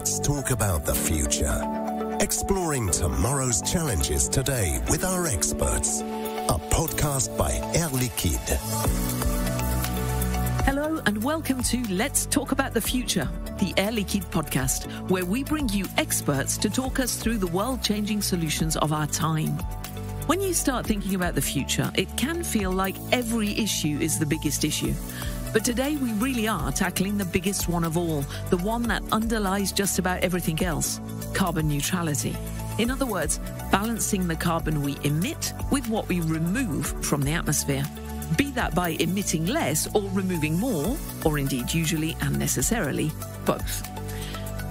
Let's talk about the future. Exploring tomorrow's challenges today with our experts. A podcast by Air Liquide. Hello and welcome to Let's Talk About the Future, the Air Liquide podcast, where we bring you experts to talk us through the world-changing solutions of our time. When you start thinking about the future, it can feel like every issue is the biggest issue. But today we really are tackling the biggest one of all, the one that underlies just about everything else, carbon neutrality. In other words, balancing the carbon we emit with what we remove from the atmosphere. Be that by emitting less or removing more, or indeed usually and necessarily both.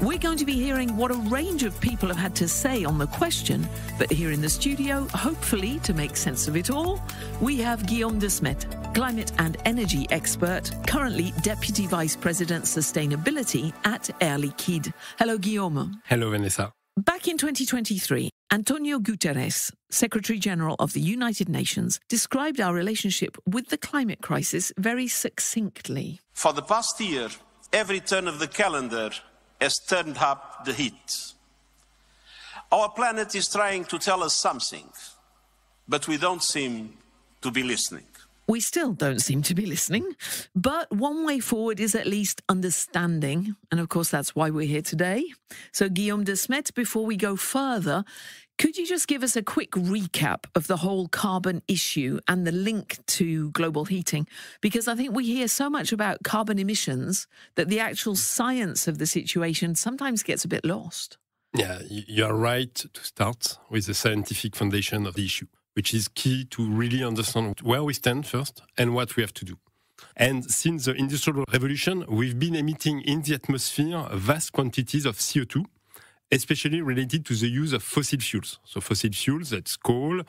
We're going to be hearing what a range of people have had to say on the question, but here in the studio, hopefully to make sense of it all, we have Guillaume De Smedt, climate and energy expert, currently Deputy Vice President Sustainability at Air Liquide. Hello, Guillaume. Hello, Vanessa. Back in 2023, Antonio Guterres, Secretary General of the United Nations, described our relationship with the climate crisis very succinctly. For the past year, every turn of the calendar has turned up the heat. Our planet is trying to tell us something, but we don't seem to be listening. We still don't seem to be listening, but one way forward is at least understanding. And of course, that's why we're here today. So Guillaume De Smedt, before we go further, could you just give us a quick recap of the whole carbon issue and the link to global heating? Because I think we hear so much about carbon emissions that the actual science of the situation sometimes gets a bit lost. Yeah, you're right to start with the scientific foundation of the issue, which is key to really understand where we stand first and what we have to do. And since the Industrial Revolution, we've been emitting in the atmosphere vast quantities of CO2, especially related to the use of fossil fuels. So fossil fuels, that's coal,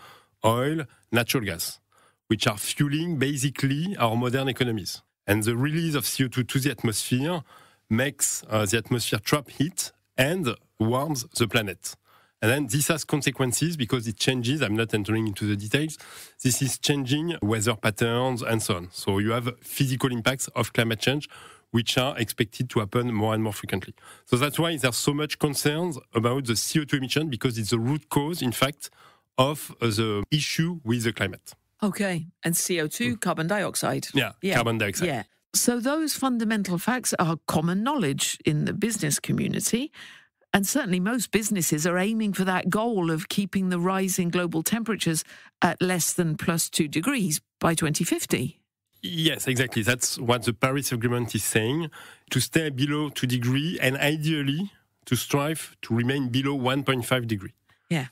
oil, natural gas, which are fueling basically our modern economies. And the release of CO2 to the atmosphere makes the atmosphere trap heat and warms the planet. And then this has consequences because it changes. I'm not entering into the details. This is changing weather patterns and so on. So you have physical impacts of climate change, which are expected to happen more and more frequently. So that's why there's so much concerns about the CO2 emission, because it's the root cause, in fact, of the issue with the climate. Okay. And CO2, carbon dioxide. Yeah, carbon dioxide. Yeah. So those fundamental facts are common knowledge in the business community. And certainly most businesses are aiming for that goal of keeping the rising global temperatures at less than plus 2 degrees by 2050. Yes, exactly. That's what the Paris Agreement is saying, to stay below 2 degrees and ideally to strive to remain below 1.5 degrees. Yeah.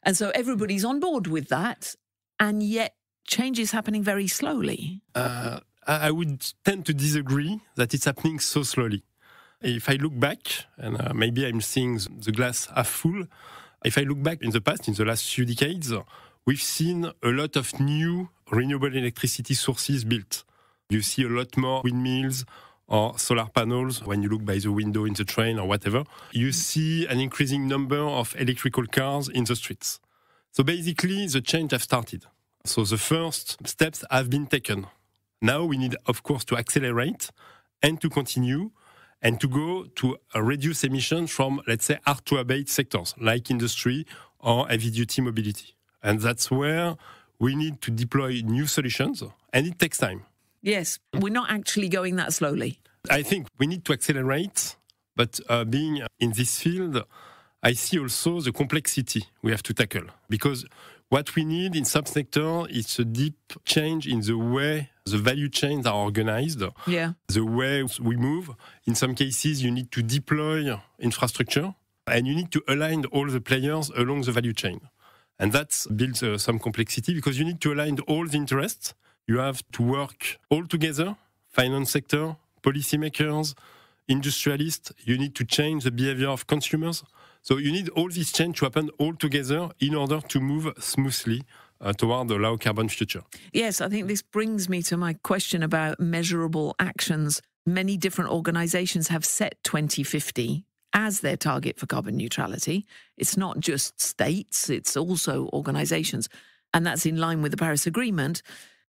And so everybody's on board with that, and yet change is happening very slowly. I would tend to disagree that it's happening so slowly. If I look back, and maybe I'm seeing the glass half full, if I look back in the past, in the last few decades, we've seen a lot of new renewable electricity sources built. You see a lot more windmills or solar panels when you look by the window in the train or whatever. You see an increasing number of electrical cars in the streets. So basically, the change has started. So the first steps have been taken. Now we need, of course, to accelerate and to continue and to go to reduce emissions from, let's say, hard-to-abate sectors, like industry or heavy-duty mobility. And that's where we need to deploy new solutions, and it takes time. Yes, we're not actually going that slowly. I think we need to accelerate, but being in this field, I see also the complexity we have to tackle. Because what we need in some sector is a deep change in the way the value chains are organized, the way we move. In some cases, you need to deploy infrastructure, and you need to align all the players along the value chain. And that builds some complexity, because you need to align all the interests. You have to work all together, finance sector, policymakers, industrialists. You need to change the behavior of consumers. So you need all this change to happen all together in order to move smoothly toward a low carbon future. Yes, I think this brings me to my question about measurable actions. Many different organizations have set 2050 as their target for carbon neutrality. It's not just states, it's also organizations. And that's in line with the Paris Agreement.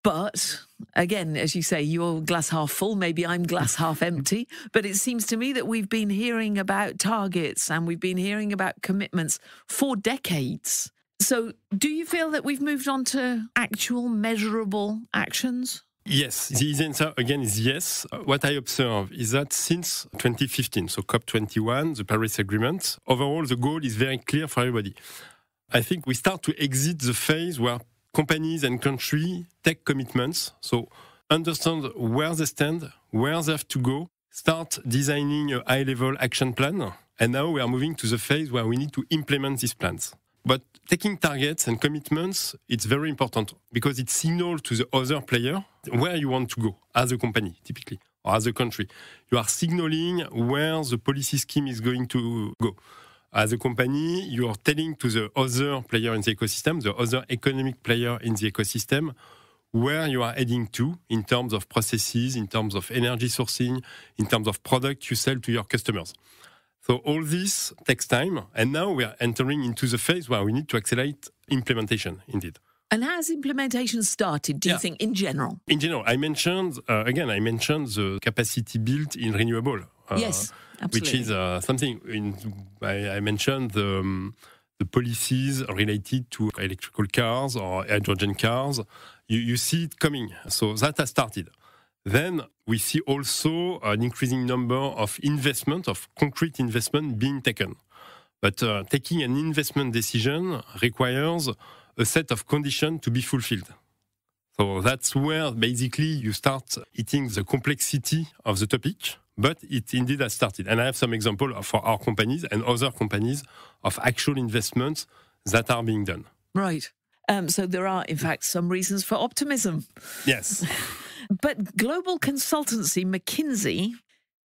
But again, as you say, you're glass half full, maybe I'm glass half empty. But it seems to me that we've been hearing about targets and we've been hearing about commitments for decades. So do you feel that we've moved on to actual measurable actions? Yes, the easy answer again is yes. What I observe is that since 2015, so COP21, the Paris Agreement, overall the goal is very clear for everybody. I think we start to exit the phase where companies and countries take commitments, so understand where they stand, where they have to go, start designing a high-level action plan, and now we are moving to the phase where we need to implement these plans. But taking targets and commitments, it's very important because it signals to the other player where you want to go as a company, typically, or as a country. You are signaling where the policy scheme is going to go. As a company, you are telling to the other player in the ecosystem, the other economic player in the ecosystem, where you are heading to in terms of processes, in terms of energy sourcing, in terms of product you sell to your customers. So all this takes time, and now we are entering into the phase where we need to accelerate implementation, indeed. And has implementation started, do you think, in general? In general, I mentioned the capacity built in renewable. Yes, absolutely. Which is something, I mentioned the policies related to electrical cars or hydrogen cars. You see it coming. So that has started. Then we see also an increasing number of investment, of concrete investment being taken. But taking an investment decision requires a set of conditions to be fulfilled. So that's where basically you start hitting the complexity of the topic, but it indeed has started. And I have some examples for our companies and other companies of actual investments that are being done. Right. So there are, in fact, some reasons for optimism. Yes. But global consultancy, McKinsey,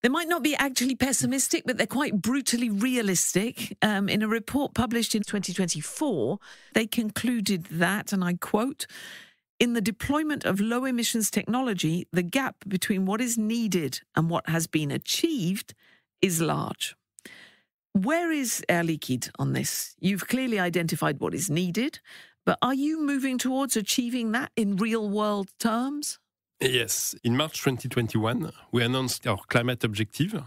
they might not be actually pessimistic, but they're quite brutally realistic. In a report published in 2024, they concluded that, and I quote, "In the deployment of low emissions technology, the gap between what is needed and what has been achieved is large." Where is Air Liquide on this? You've clearly identified what is needed, but are you moving towards achieving that in real world terms? Yes. In March 2021, we announced our climate objective,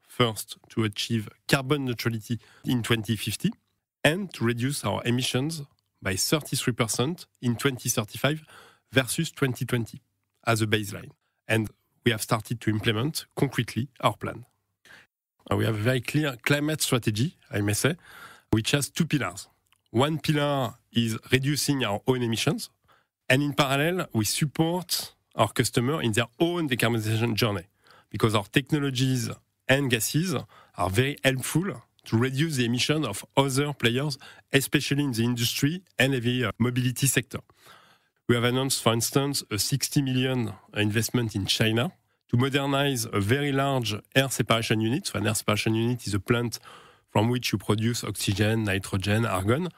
first to achieve carbon neutrality in 2050 and to reduce our emissions by 33% in 2035 versus 2020 as a baseline. And we have started to implement concretely our plan. We have a very clear climate strategy, I may say, which has two pillars. One pillar is reducing our own emissions, and in parallel, we support our customer in their own decarbonization journey, because our technologies and gases are very helpful to reduce the emission of other players, especially in the industry and heavy mobility sector. We have announced, for instance, a 60 million investment in China to modernize a very large air separation unit. So an air separation unit is a plant from which you produce oxygen, nitrogen, argon.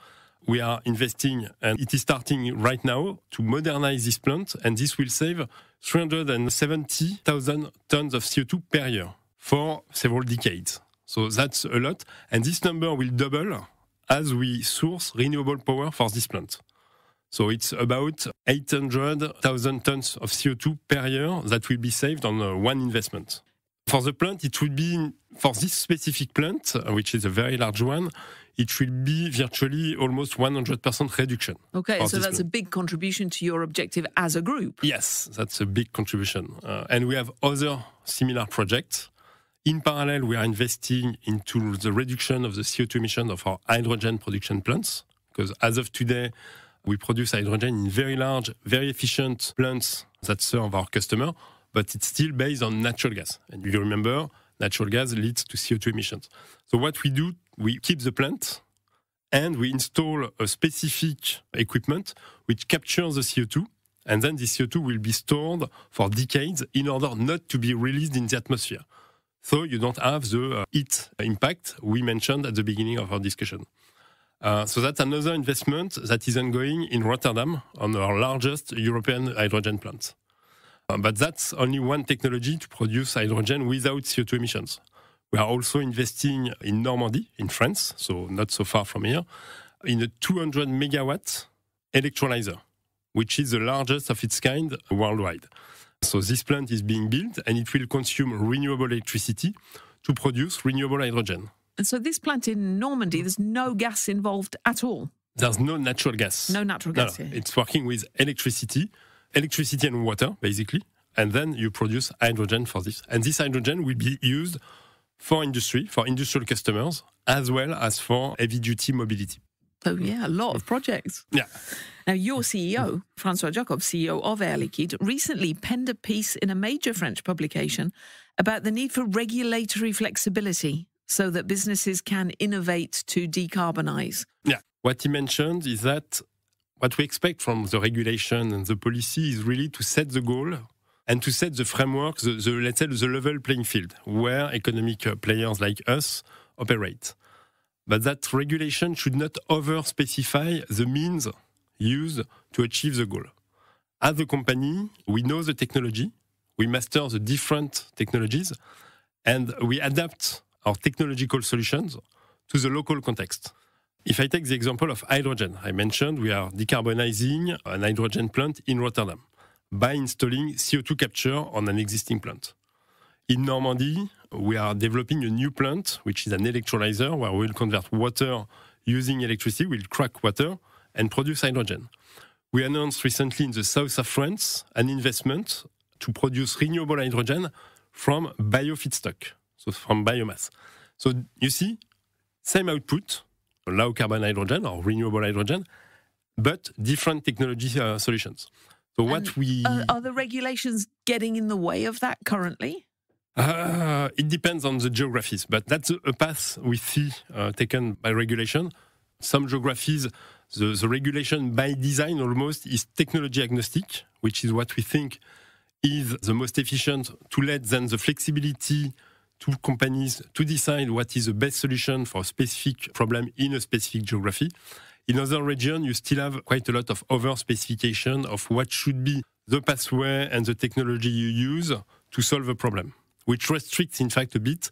We are investing, and it is starting right now, to modernize this plant, and this will save 370,000 tons of CO2 per year for several decades. So that's a lot, and this number will double as we source renewable power for this plant. So it's about 800,000 tons of CO2 per year that will be saved on one investment. For the plant, it will be, for this specific plant, which is a very large one, it will be virtually almost 100% reduction. Okay, so that's a big contribution to your objective as a group. Yes, that's a big contribution. And we have other similar projects. In parallel, we are investing into the reduction of the CO2 emission of our hydrogen production plants, because as of today, we produce hydrogen in very large, very efficient plants that serve our customer, but it's still based on natural gas. And you remember, natural gas leads to CO2 emissions. So what we do, we keep the plant and we install a specific equipment which captures the CO2, and then the CO2 will be stored for decades in order not to be released in the atmosphere. So you don't have the heat impact we mentioned at the beginning of our discussion. So that's another investment that is ongoing in Rotterdam on our largest European hydrogen plant. But that's only one technology to produce hydrogen without CO2 emissions. We are also investing in Normandy, in France, so not so far from here, in a 200 megawatt electrolyzer, which is the largest of its kind worldwide. So this plant is being built and it will consume renewable electricity to produce renewable hydrogen. And so this plant in Normandy, there's no gas involved at all? There's no natural gas. No natural gas here. It's working with electricity and water, basically. And then you produce hydrogen for this. And this hydrogen will be used for industry, for industrial customers, as well as for heavy-duty mobility. So, yeah, a lot of projects. Yeah. Now, your CEO, François Jacob, CEO of Air Liquide, recently penned a piece in a major French publication about the need for regulatory flexibility so that businesses can innovate to decarbonize. Yeah. What he mentioned is that what we expect from the regulation and the policy is really to set the goal and to set the framework, let's say the level playing field where economic players like us operate. But that regulation should not over-specify the means used to achieve the goal. As a company, we know the technology, we master the different technologies, and we adapt our technological solutions to the local context. If I take the example of hydrogen, I mentioned we are decarbonizing an hydrogen plant in Rotterdam by installing CO2 capture on an existing plant. In Normandy, we are developing a new plant, which is an electrolyzer, where we'll convert water using electricity, we'll crack water and produce hydrogen. We announced recently in the south of France an investment to produce renewable hydrogen from biofeedstock, so from biomass. So you see, same output, low carbon hydrogen or renewable hydrogen, but different technology solutions. So are the regulations getting in the way of that currently? It depends on the geographies, but that's a path we see taken by regulation. Some geographies, the regulation by design almost is technology agnostic, which is what we think is the most efficient to let then the flexibility to companies to decide what is the best solution for a specific problem in a specific geography. In other regions, you still have quite a lot of over-specification of what should be the pathway and the technology you use to solve a problem, which restricts, in fact, a bit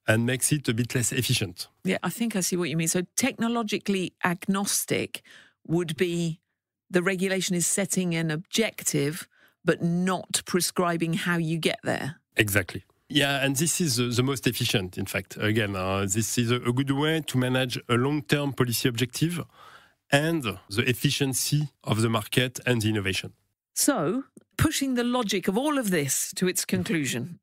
and makes it a bit less efficient. Yeah, I think I see what you mean. So technologically agnostic would be the regulation is setting an objective, but not prescribing how you get there. Exactly. Yeah, and this is the most efficient, in fact. Again, this is a good way to manage a long-term policy objective and the efficiency of the market and the innovation. So, pushing the logic of all of this to its conclusion,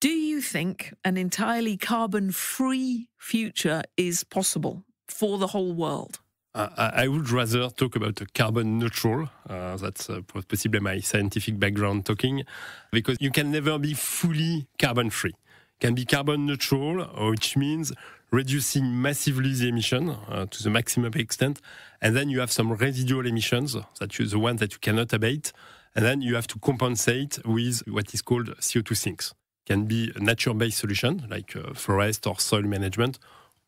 do you think an entirely carbon-free future is possible for the whole world? I would rather talk about a carbon neutral. That's possibly my scientific background talking, because you can never be fully carbon free. Can be carbon neutral, which means reducing massively the emission to the maximum extent, and then you have some residual emissions, that is the ones that you cannot abate, and then you have to compensate with what is called CO2 sinks. Can be a nature-based solution like forest or soil management,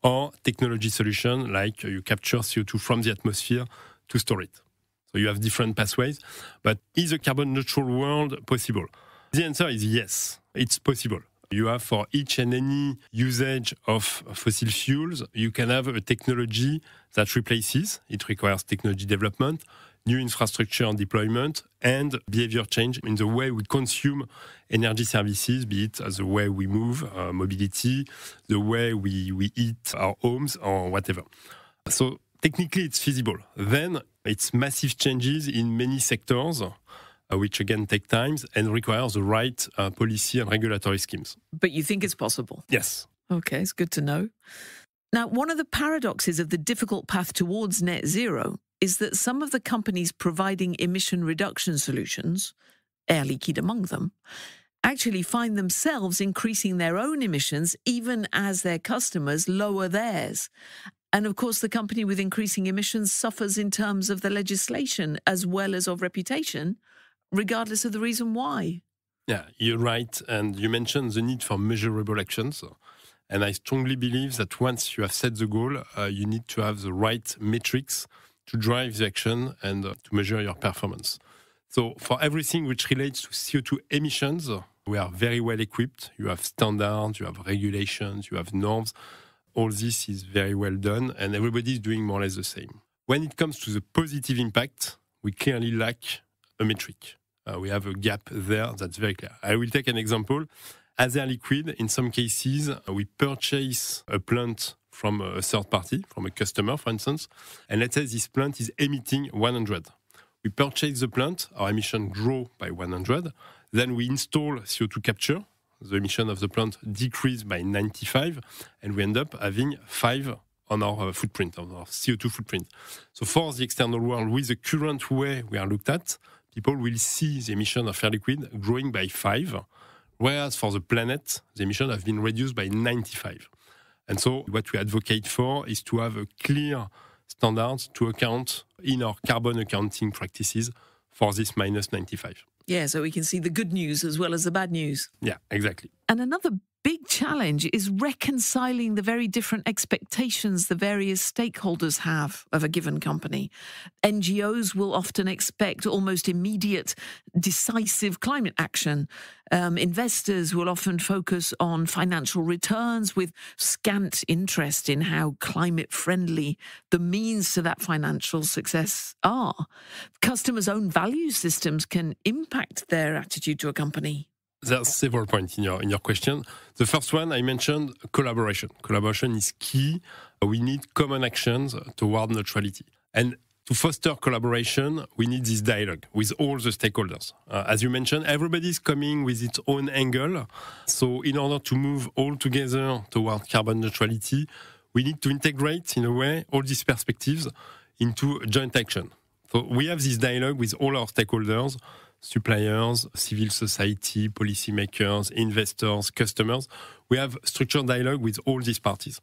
or technology solution like you capture CO2 from the atmosphere to store it. So you have different pathways. But is a carbon neutral world possible? The answer is yes, it's possible. You have for each and any usage of fossil fuels, you can have a technology that replaces. It requires technology development, new infrastructure deployment, and behavior change in the way we consume energy services, be it the way we move, mobility, the way we eat our homes, or whatever. So technically it's feasible. Then it's massive changes in many sectors, which again take time and requires the right policy and regulatory schemes. But you think it's possible? Yes. Okay, it's good to know. Now, one of the paradoxes of the difficult path towards net zero is that some of the companies providing emission reduction solutions, Air Liquide among them, actually find themselves increasing their own emissions even as their customers lower theirs. And of course, the company with increasing emissions suffers in terms of the legislation as well as of reputation, regardless of the reason why. Yeah, you're right. And you mentioned the need for measurable actions. And I strongly believe that once you have set the goal, you need to have the right metrics to drive the action and to measure your performance. So for everything which relates to CO2 emissions, we are very well equipped. You have standards, you have regulations, you have norms. All this is very well done, and everybody is doing more or less the same. When it comes to the positive impact, we clearly lack a metric. We have a gap there that's very clear. I will take an example. As Air Liquide, in some cases, we purchase a plant from a third party, from a customer, for instance, and let's say this plant is emitting 100. We purchase the plant, our emission grow by 100, then we install CO2 capture, the emission of the plant decrease by 95, and we end up having 5 on our footprint, on our CO2 footprint. So for the external world, with the current way we are looked at, people will see the emission of Air Liquide growing by 5, whereas for the planet, the emission have been reduced by 95. And so what we advocate for is to have a clear standard to account in our carbon accounting practices for this minus 95. Yeah, so we can see the good news as well as the bad news. Yeah, exactly. And another big challenge is reconciling the very different expectations the various stakeholders have of a given company. NGOs will often expect almost immediate, decisive climate action. Investors will often focus on financial returns with scant interest in how climate-friendly the means to that financial success are. Customers' own value systems can impact their attitude to a company. There's several points in your question. The first one, I mentioned collaboration. Collaboration is key. We need common actions toward neutrality. And to foster collaboration, we need this dialogue with all the stakeholders. As you mentioned, everybody's coming with its own angle. So in order to move all together toward carbon neutrality, we need to integrate, in a way, all these perspectives into joint action. So we have this dialogue with all our stakeholders, suppliers, civil society, policymakers, investors, customers. We have structured dialogue with all these parties.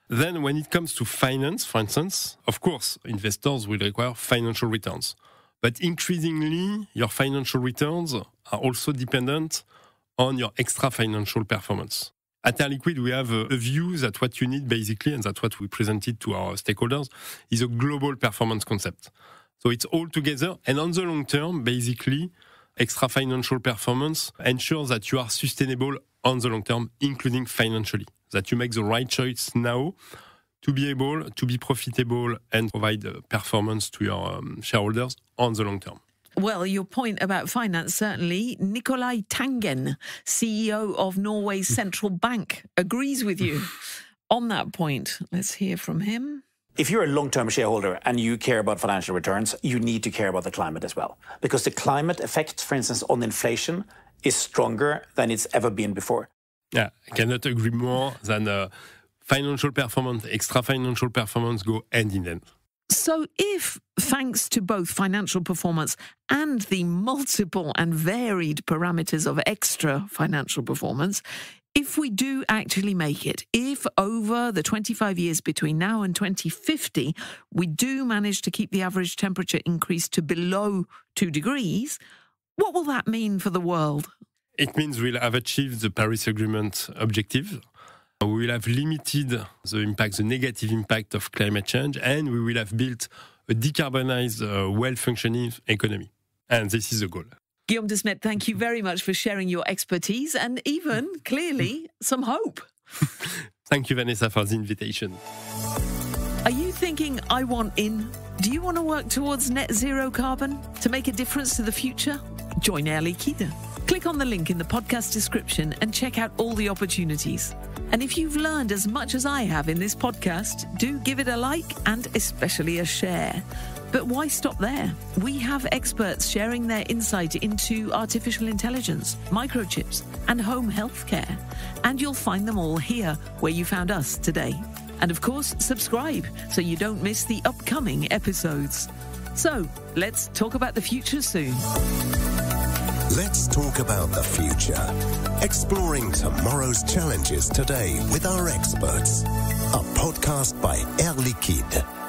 Then when it comes to finance, for instance, of course, investors will require financial returns. But increasingly, your financial returns are also dependent on your extra financial performance. At Air Liquide, we have a view that what you need basically, and that's what we presented to our stakeholders, is a global performance concept. So it's all together, and on the long term, basically, extra financial performance ensures that you are sustainable on the long term, including financially. That you make the right choice now to be able to be profitable and provide performance to your shareholders on the long term. Well, your point about finance, certainly. Nicolai Tangen, CEO of Norway's central bank, agrees with you on that point. Let's hear from him. If you're a long-term shareholder and you care about financial returns, you need to care about the climate as well. Because the climate effect, for instance, on inflation is stronger than it's ever been before. Yeah, I cannot agree more than financial performance, extra financial performance go hand in hand. So if, thanks to both financial performance and the multiple and varied parameters of extra financial performance, if we do actually make it, if over the 25 years between now and 2050, we do manage to keep the average temperature increase to below 2 degrees, what will that mean for the world? It means we'll have achieved the Paris Agreement objective. We will have limited the negative impact of climate change, and we will have built a decarbonized, well-functioning economy. And this is the goal. Guillaume De Smedt, thank you very much for sharing your expertise and even, clearly, some hope. Thank you, Vanessa, for the invitation. Are you thinking, I want in? Do you want to work towards net zero carbon to make a difference to the future? Join Air Liquide. Click on the link in the podcast description and check out all the opportunities. And if you've learned as much as I have in this podcast, do give it a like and especially a share. But why stop there? We have experts sharing their insight into artificial intelligence, microchips, and home healthcare. And you'll find them all here where you found us today. And of course, subscribe so you don't miss the upcoming episodes. So, let's talk about the future soon. Let's talk about the future. Exploring tomorrow's challenges today with our experts. A podcast by Air Liquide.